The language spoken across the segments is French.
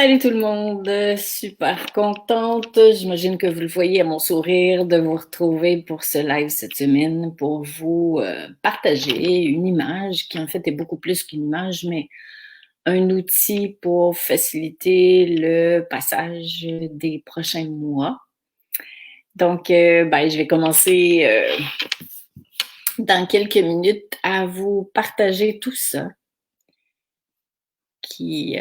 Salut tout le monde, super contente. J'imagine que vous le voyez à mon sourire de vous retrouver pour ce live cette semaine pour vous partager une image qui en fait est beaucoup plus qu'une image, mais un outil pour faciliter le passage des prochains mois. Donc, je vais commencer dans quelques minutes à vous partager tout ça qui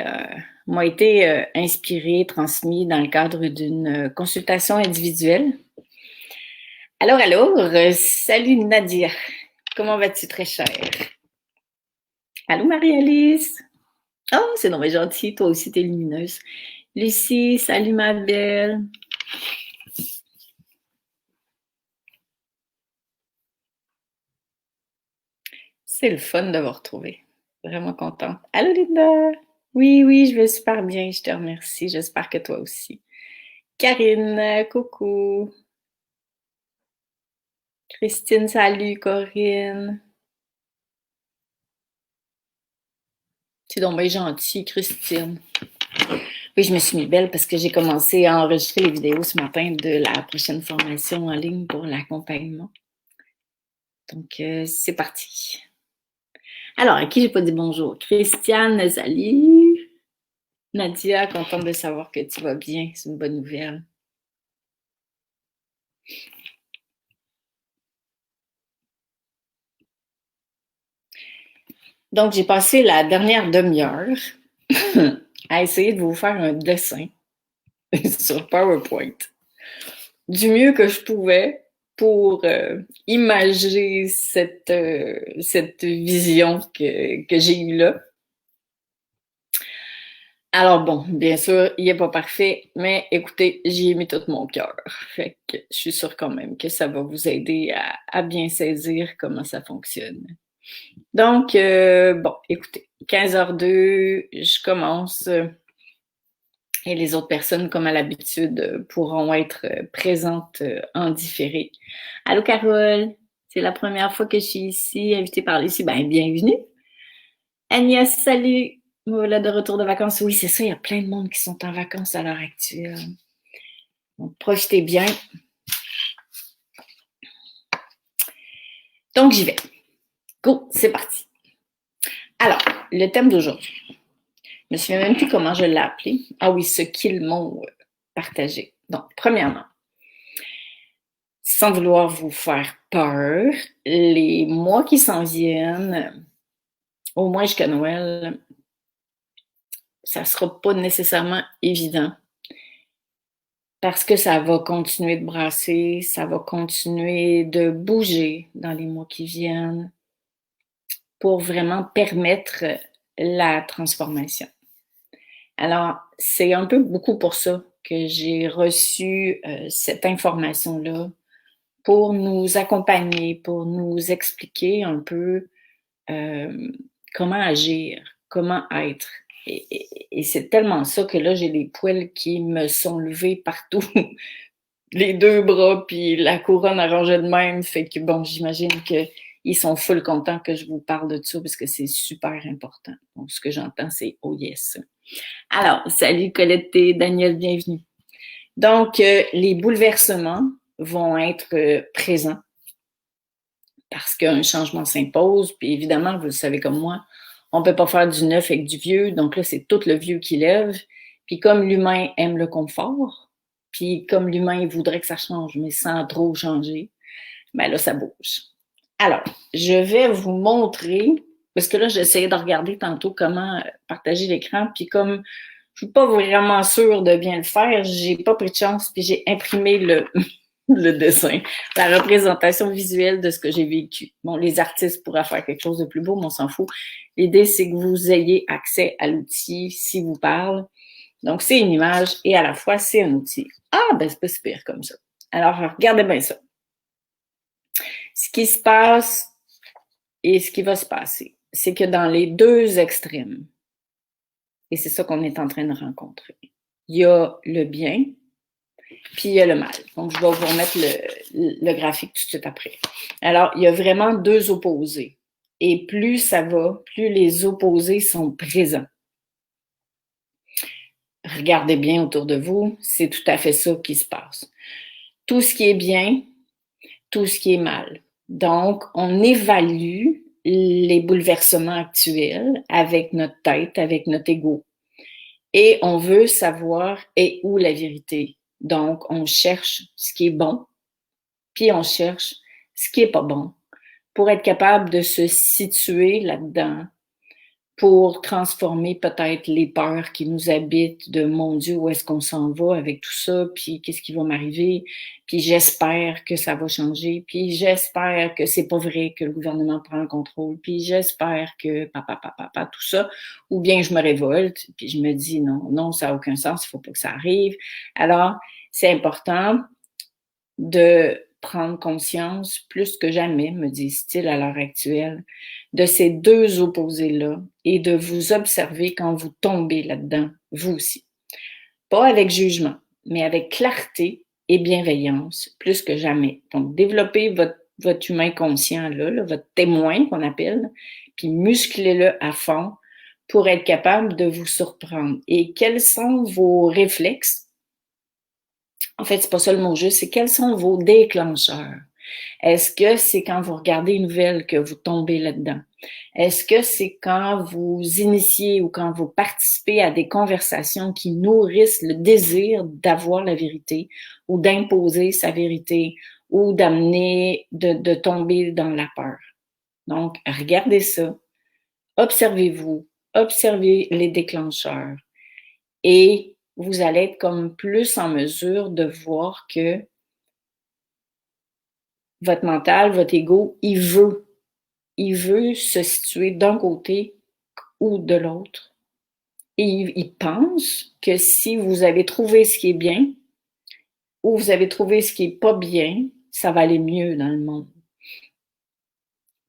m'a été inspiré, transmis dans le cadre d'une consultation individuelle. Alors, salut Nadia. Comment vas-tu, très chère? Allô, Marie-Alice? Oh, c'est non, mais gentil, toi aussi, t'es lumineuse. Lucie, salut ma belle. C'est le fun de vous retrouver. Vraiment contente. Allô, Linda? Oui, oui, je vais super bien, je te remercie. J'espère que toi aussi. Karine, coucou. Christine, salut, Corinne. C'est donc bien gentil, Christine. Oui, je me suis mis belle parce que j'ai commencé à enregistrer les vidéos ce matin de la prochaine formation en ligne pour l'accompagnement. Donc, c'est parti. Alors, à qui j'ai pas dit bonjour? Christiane, salut. Nadia, contente de savoir que tu vas bien. C'est une bonne nouvelle. Donc, j'ai passé la dernière demi-heure à essayer de vous faire un dessin sur PowerPoint du mieux que je pouvais pour imager cette vision que j'ai eue là. Alors bon, bien sûr, il n'est pas parfait, mais écoutez, j'y ai mis tout mon cœur. Fait que je suis sûre quand même que ça va vous aider à bien saisir comment ça fonctionne. Donc, bon, écoutez, 15h02, je commence et les autres personnes, comme à l'habitude, pourront être présentes en différé. Allô, Carole, c'est la première fois que je suis ici, invitée par Lucie. Ben, bienvenue. Agnès, salut. Voilà, de retour de vacances. Oui, c'est ça, il y a plein de monde qui sont en vacances à l'heure actuelle. Donc, profitez bien. Donc, j'y vais. Go, c'est parti. Alors, le thème d'aujourd'hui. Je me souviens même plus comment je l'ai appelé. Ah oui, ce qu'ils m'ont partagé. Donc, premièrement, sans vouloir vous faire peur, les mois qui s'en viennent, au moins jusqu'à Noël, ça ne sera pas nécessairement évident parce que ça va continuer de brasser, ça va continuer de bouger dans les mois qui viennent pour vraiment permettre la transformation. Alors, c'est un peu beaucoup pour ça que j'ai reçu cette information-là pour nous accompagner, pour nous expliquer un peu comment agir, comment être. Et c'est tellement ça que là, j'ai les poils qui me sont levés partout. Les deux bras, puis la couronne arrangée de même. Fait que bon, j'imagine qu'ils sont full contents que je vous parle de ça parce que c'est super important. Donc, ce que j'entends, c'est « oh yes ». Alors, salut Colette et Daniel, bienvenue. Donc, les bouleversements vont être présents parce qu'un changement s'impose. Puis évidemment, vous le savez comme moi, on ne peut pas faire du neuf avec du vieux. Donc là, c'est tout le vieux qui lève. Puis comme l'humain aime le confort, puis comme l'humain voudrait que ça change, mais sans trop changer, ben là, ça bouge. Alors, je vais vous montrer, parce que là, j'essayais de regarder tantôt comment partager l'écran, puis comme je suis pas vraiment sûre de bien le faire, j'ai pas pris de chance, puis j'ai imprimé le dessin, la représentation visuelle de ce que j'ai vécu. Bon, les artistes pourraient faire quelque chose de plus beau, mais on s'en fout. L'idée, c'est que vous ayez accès à l'outil s'il vous parle. Donc, c'est une image et à la fois, c'est un outil. Ah, ben, c'est pas si pire comme ça. Alors, regardez bien ça. Ce qui se passe et ce qui va se passer, c'est que dans les deux extrêmes, et c'est ça qu'on est en train de rencontrer, il y a le bien, puis il y a le mal. Donc, je vais vous remettre le graphique tout de suite après. Alors, il y a vraiment deux opposés. Et plus ça va, plus les opposés sont présents. regardez bien autour de vous, c'est tout à fait ça qui se passe. Tout ce qui est bien, tout ce qui est mal. Donc, on évalue les bouleversements actuels avec notre tête, avec notre ego. Et on veut savoir est où la vérité. Donc, on cherche ce qui est bon, puis on cherche ce qui est pas bon pour être capable de se situer là-dedans, pour transformer peut-être les peurs qui nous habitent de mon Dieu, où est-ce qu'on s'en va avec tout ça, puis qu'est-ce qui va m'arriver, puis j'espère que ça va changer, puis j'espère que c'est pas vrai que le gouvernement prend le contrôle, puis j'espère que papa, tout ça, ou bien je me révolte, puis je me dis non, ça n'a aucun sens, il faut pas que ça arrive. Alors, c'est important de prendre conscience plus que jamais, me disent-ils à l'heure actuelle, de ces deux opposés-là et de vous observer quand vous tombez là-dedans, vous aussi. Pas avec jugement, mais avec clarté et bienveillance, plus que jamais. Donc, développez votre humain conscient, là, votre témoin qu'on appelle, puis musclez-le à fond pour être capable de vous surprendre. Et quels sont vos réflexes? En fait, c'est pas ça le mot juste, c'est quels sont vos déclencheurs? Est-ce que c'est quand vous regardez une nouvelle que vous tombez là-dedans? Est-ce que c'est quand vous initiez ou quand vous participez à des conversations qui nourrissent le désir d'avoir la vérité ou d'imposer sa vérité ou d'amener, de tomber dans la peur? Donc, regardez ça, observez-vous, observez les déclencheurs et vous allez être comme plus en mesure de voir que votre mental, votre ego, il veut se situer d'un côté ou de l'autre. Et il pense que si vous avez trouvé ce qui est bien ou vous avez trouvé ce qui est pas bien, ça va aller mieux dans le monde.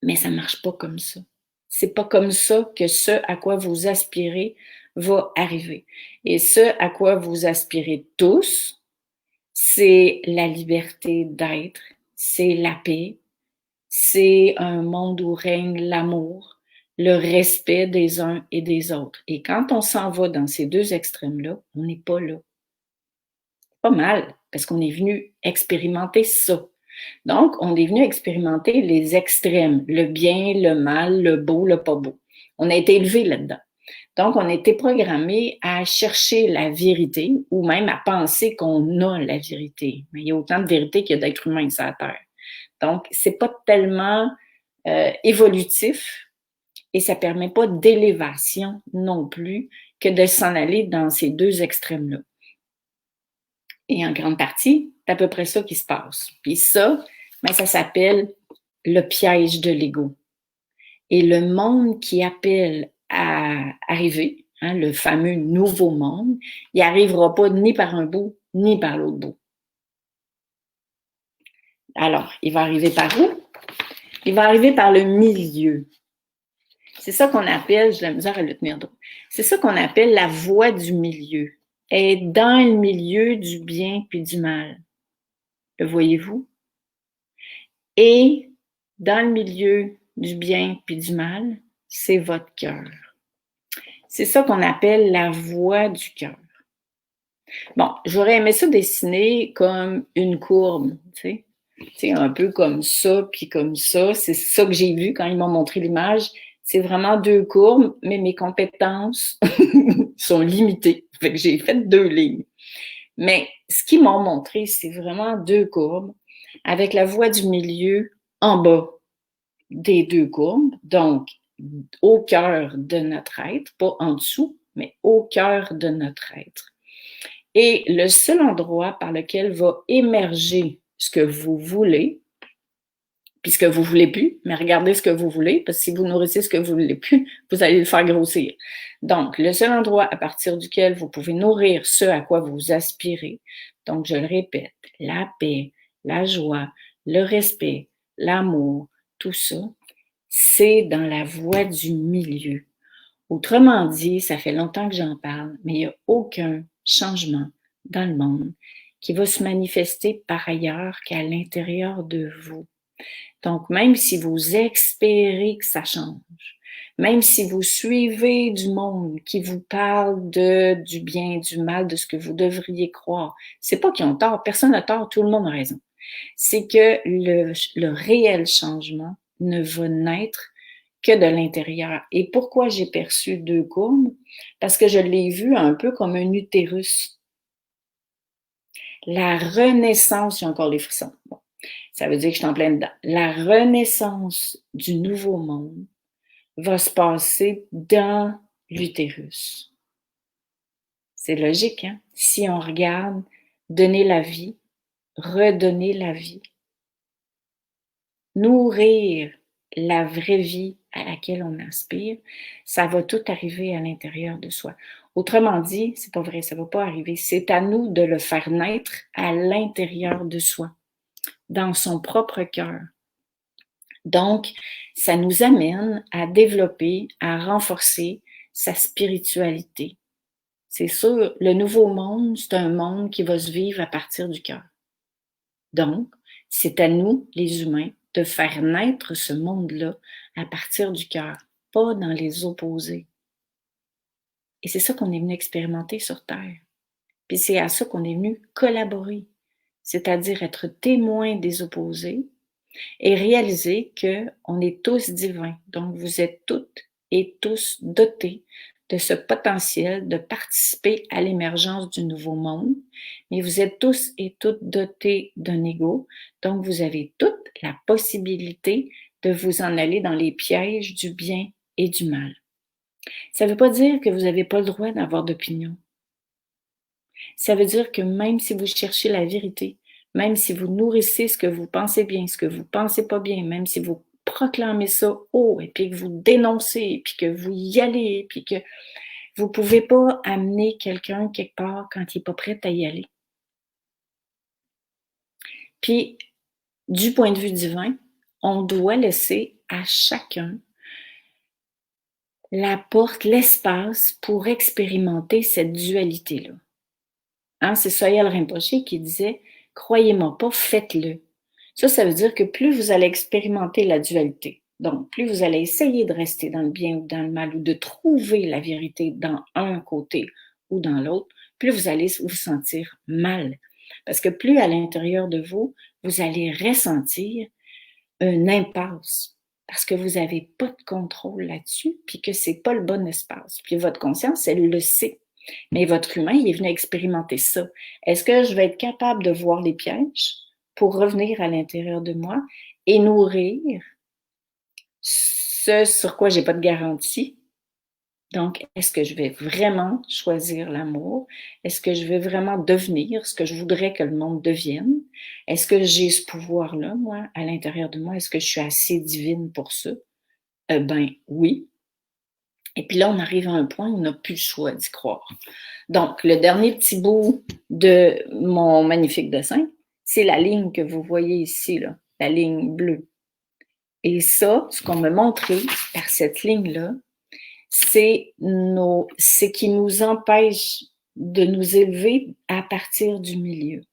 Mais ça marche pas comme ça. C'est pas comme ça que ce à quoi vous aspirez va arriver. Et ce à quoi vous aspirez tous, c'est la liberté d'être, c'est la paix, c'est un monde où règne l'amour, le respect des uns et des autres. Et quand on s'en va dans ces deux extrêmes-là, on n'est pas là. Pas mal, parce qu'on est venu expérimenter ça. Donc, on est venu expérimenter les extrêmes, le bien, le mal, le beau, le pas beau. On a été élevé là-dedans. Donc, on a été programmé à chercher la vérité ou même à penser qu'on a la vérité. Mais il y a autant de vérité qu'il y a d'êtres humains sur la Terre. Donc, c'est pas tellement évolutif et ça permet pas d'élévation non plus que de s'en aller dans ces deux extrêmes-là. Et en grande partie, c'est à peu près ça qui se passe. Puis ça, ben, ça s'appelle le piège de l'ego. Et le monde qui appelle à arriver, hein, le fameux nouveau monde, il n'arrivera pas ni par un bout, ni par l'autre bout. Alors, il va arriver par où? Il va arriver par le milieu. C'est ça qu'on appelle, j'ai la misère à le tenir droit, c'est ça qu'on appelle la voie du milieu. Être dans le milieu du bien puis du mal. Le voyez-vous? Et dans le milieu du bien puis du mal, c'est votre cœur. C'est ça qu'on appelle la voie du cœur. Bon, j'aurais aimé ça dessiner comme une courbe, tu sais, un peu comme ça, puis comme ça. C'est ça que j'ai vu quand ils m'ont montré l'image. C'est vraiment deux courbes, mais mes compétences sont limitées. Fait que j'ai fait deux lignes. Mais ce qu'ils m'ont montré, c'est vraiment deux courbes avec la voie du milieu en bas des deux courbes, donc au cœur de notre être, pas en dessous, mais au cœur de notre être. Et le seul endroit par lequel va émerger ce que vous voulez, puis ce que vous voulez plus, mais regardez ce que vous voulez, parce que si vous nourrissez ce que vous voulez plus, vous allez le faire grossir. Donc, le seul endroit à partir duquel vous pouvez nourrir ce à quoi vous aspirez, donc je le répète, la paix, la joie, le respect, l'amour, tout ça, c'est dans la voie du milieu. Autrement dit, ça fait longtemps que j'en parle, mais il n'y a aucun changement dans le monde qui va se manifester par ailleurs qu'à l'intérieur de vous. Donc, même si vous espérez que ça change, Même si vous suivez du monde qui vous parle du bien, du mal, de ce que vous devriez croire, c'est pas qu'ils ont tort, personne n'a tort, tout le monde a raison. C'est que le réel changement ne va naître que de l'intérieur. Et pourquoi j'ai perçu 2 courbes? Parce que je l'ai vu un peu comme un utérus. La renaissance, j'ai encore les frissons. Bon, ça veut dire que je suis en plein dedans. La renaissance du nouveau monde va se passer dans l'utérus. C'est logique, hein? Si on regarde donner la vie, redonner la vie, nourrir la vraie vie à laquelle on aspire, ça va tout arriver à l'intérieur de soi. Autrement dit, c'est pas vrai, ça va pas arriver. C'est à nous de le faire naître à l'intérieur de soi, dans son propre cœur. Donc, ça nous amène à développer, à renforcer sa spiritualité. C'est sûr, le nouveau monde, c'est un monde qui va se vivre à partir du cœur. Donc, c'est à nous, les humains, de faire naître ce monde-là à partir du cœur, pas dans les opposés. Et c'est ça qu'on est venu expérimenter sur Terre. Puis c'est à ça qu'on est venu collaborer, c'est-à-dire être témoin des opposés et réaliser qu'on est tous divins. Donc, vous êtes toutes et tous dotés de ce potentiel de participer à l'émergence du nouveau monde, mais vous êtes tous et toutes dotés d'un ego, donc vous avez toute la possibilité de vous en aller dans les pièges du bien et du mal. Ça ne veut pas dire que vous n'avez pas le droit d'avoir d'opinion. Ça veut dire que même si vous cherchez la vérité, même si vous nourrissez ce que vous pensez bien, ce que vous pensez pas bien, même si vous proclamez ça haut et puis que vous dénoncez, puis que vous y allez, puis que vous pouvez pas amener quelqu'un quelque part quand il est pas prêt à y aller. Puis, du point de vue divin, on doit laisser à chacun la porte, l'espace pour expérimenter cette dualité-là. Hein, c'est Sogyal Rinpoché qui disait « Croyez-moi pas, faites-le ». Ça veut dire que plus vous allez expérimenter la dualité, donc plus vous allez essayer de rester dans le bien ou dans le mal ou de trouver la vérité dans un côté ou dans l'autre, plus vous allez vous sentir mal. Parce que plus à l'intérieur de vous, vous allez ressentir une impasse parce que vous n'avez pas de contrôle là-dessus puis que c'est pas le bon espace. Puis votre conscience, elle le sait. Mais votre humain, il est venu expérimenter ça. Est-ce que je vais être capable de voir les pièges pour revenir à l'intérieur de moi et nourrir ce sur quoi j'ai pas de garantie? Donc, est-ce que je vais vraiment choisir l'amour? Est-ce que je vais vraiment devenir ce que je voudrais que le monde devienne? Est-ce que j'ai ce pouvoir-là, moi, à l'intérieur de moi? Est-ce que je suis assez divine pour ça? Ben oui. Et puis là, on arrive à un point où on n'a plus le choix d'y croire. Donc, le dernier petit bout de mon magnifique dessin, c'est la ligne que vous voyez ici, là, la ligne bleue. Et ça, ce qu'on m'a montré par cette ligne-là, c'est ce qui nous empêche de nous élever à partir du milieu.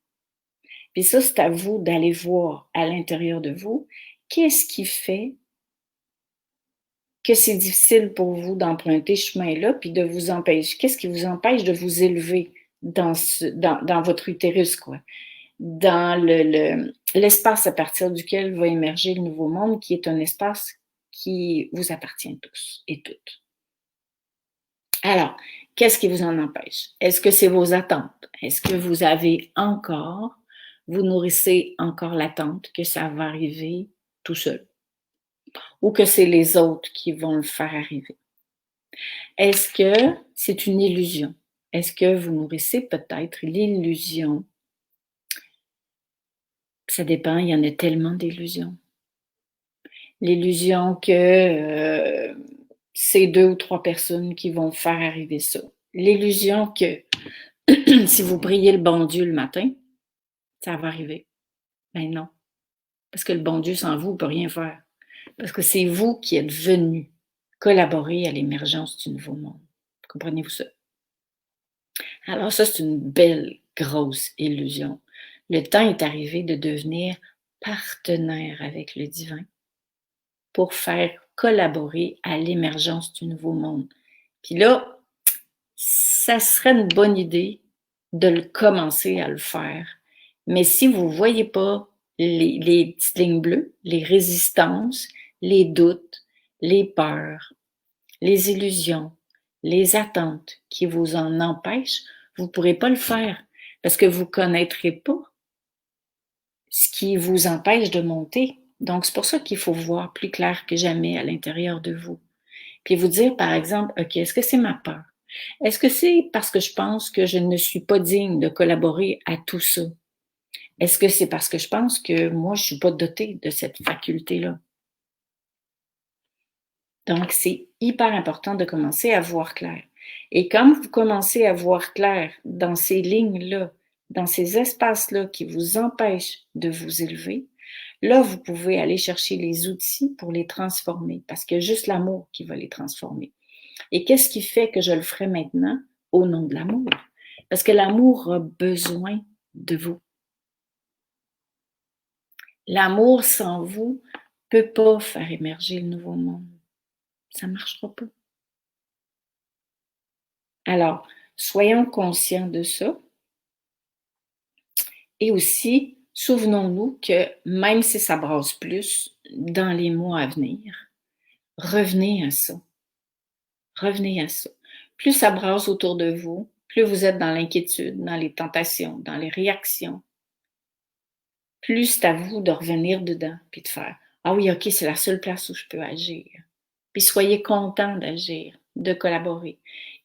Puis ça, c'est à vous d'aller voir à l'intérieur de vous, qu'est-ce qui fait que c'est difficile pour vous d'emprunter ce chemin-là, puis de vous empêcher. Qu'est-ce qui vous empêche de vous élever dans votre utérus, quoi? Dans l'espace à partir duquel va émerger le nouveau monde, qui est un espace qui vous appartient tous et toutes. Alors, qu'est-ce qui vous en empêche? Est-ce que c'est vos attentes? Est-ce que vous nourrissez encore l'attente que ça va arriver tout seul? Ou que c'est les autres qui vont le faire arriver? Est-ce que c'est une illusion? Est-ce que vous nourrissez peut-être l'illusion? Ça dépend, il y en a tellement d'illusions. L'illusion que c'est 2 ou 3 personnes qui vont faire arriver ça. L'illusion que si vous priez le bon Dieu le matin, ça va arriver. Ben non. Parce que le bon Dieu sans vous ne peut rien faire. Parce que c'est vous qui êtes venus collaborer à l'émergence du nouveau monde. Comprenez-vous ça? Alors ça, c'est une belle, grosse illusion. Le temps est arrivé de devenir partenaire avec le divin pour faire collaborer à l'émergence du nouveau monde. Puis là, ça serait une bonne idée de le commencer à le faire. Mais si vous ne voyez pas les petites lignes bleues, les résistances, les doutes, les peurs, les illusions, les attentes qui vous en empêchent, vous ne pourrez pas le faire parce que vous ne connaîtrez pas ce qui vous empêche de monter. Donc, c'est pour ça qu'il faut voir plus clair que jamais à l'intérieur de vous. Puis vous dire, par exemple, OK, est-ce que c'est ma peur? Est-ce que c'est parce que je pense que je ne suis pas digne de collaborer à tout ça? Est-ce que c'est parce que je pense que moi, je ne suis pas dotée de cette faculté-là? Donc, c'est hyper important de commencer à voir clair. Et quand vous commencez à voir clair dans ces lignes-là, dans ces espaces-là qui vous empêchent de vous élever, là, vous pouvez aller chercher les outils pour les transformer, parce qu'il y a juste l'amour qui va les transformer. Et qu'est-ce qui fait que je le ferai maintenant? Au nom de l'amour. Parce que l'amour a besoin de vous. L'amour sans vous ne peut pas faire émerger le nouveau monde. Ça ne marchera pas. Alors, soyons conscients de ça. Et aussi, souvenons-nous que même si ça brasse plus dans les mois à venir, revenez à ça. Revenez à ça. Plus ça brasse autour de vous, plus vous êtes dans l'inquiétude, dans les tentations, dans les réactions, plus c'est à vous de revenir dedans puis de faire « Ah oui, OK, c'est la seule place où je peux agir. » Puis soyez contents d'agir, de collaborer.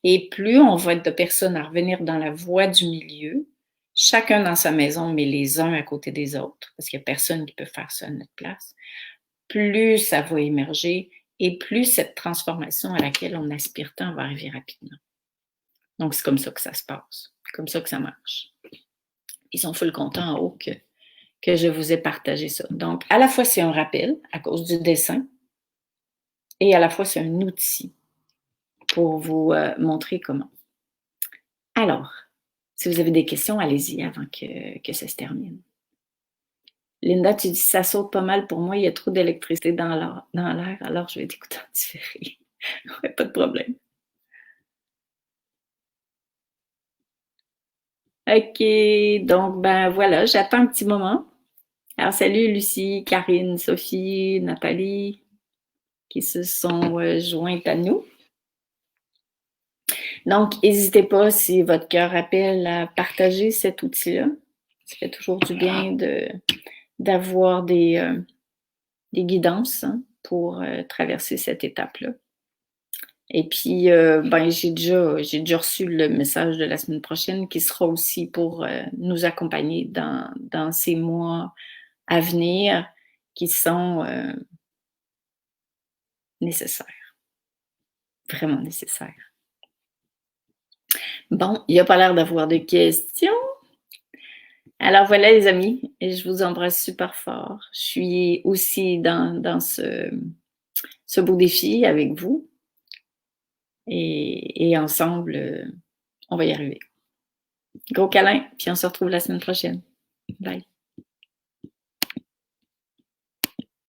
Et plus on va être de personnes à revenir dans la voie du milieu, chacun dans sa maison, mais les uns à côté des autres, parce qu'il n'y a personne qui peut faire ça à notre place, plus ça va émerger et plus cette transformation à laquelle on aspire tant va arriver rapidement. Donc, c'est comme ça que ça se passe, comme ça que ça marche. Ils sont full contents en haut que je vous ai partagé ça. Donc, à la fois, c'est un rappel à cause du dessin et à la fois, c'est un outil pour vous montrer comment. Alors, si vous avez des questions, allez-y avant que ça se termine. Linda, tu dis ça saute pas mal pour moi, il y a trop d'électricité dans l'air, alors je vais t'écouter en différé. Ouais, pas de problème. OK, donc ben voilà, j'attends un petit moment. Alors salut Lucie, Karine, Sophie, Nathalie qui se sont jointes à nous. Donc, n'hésitez pas si votre cœur appelle à partager cet outil-là. Ça fait toujours du bien d'avoir des guidances pour traverser cette étape-là. Et puis, ben, j'ai déjà reçu le message de la semaine prochaine qui sera aussi pour nous accompagner dans ces mois à venir qui sont nécessaires, vraiment nécessaires. Bon, il n'y a pas l'air d'avoir de questions. Alors voilà les amis, et je vous embrasse super fort. Je suis aussi dans ce beau défi avec vous. Et ensemble, on va y arriver. Gros câlin, puis on se retrouve la semaine prochaine. Bye.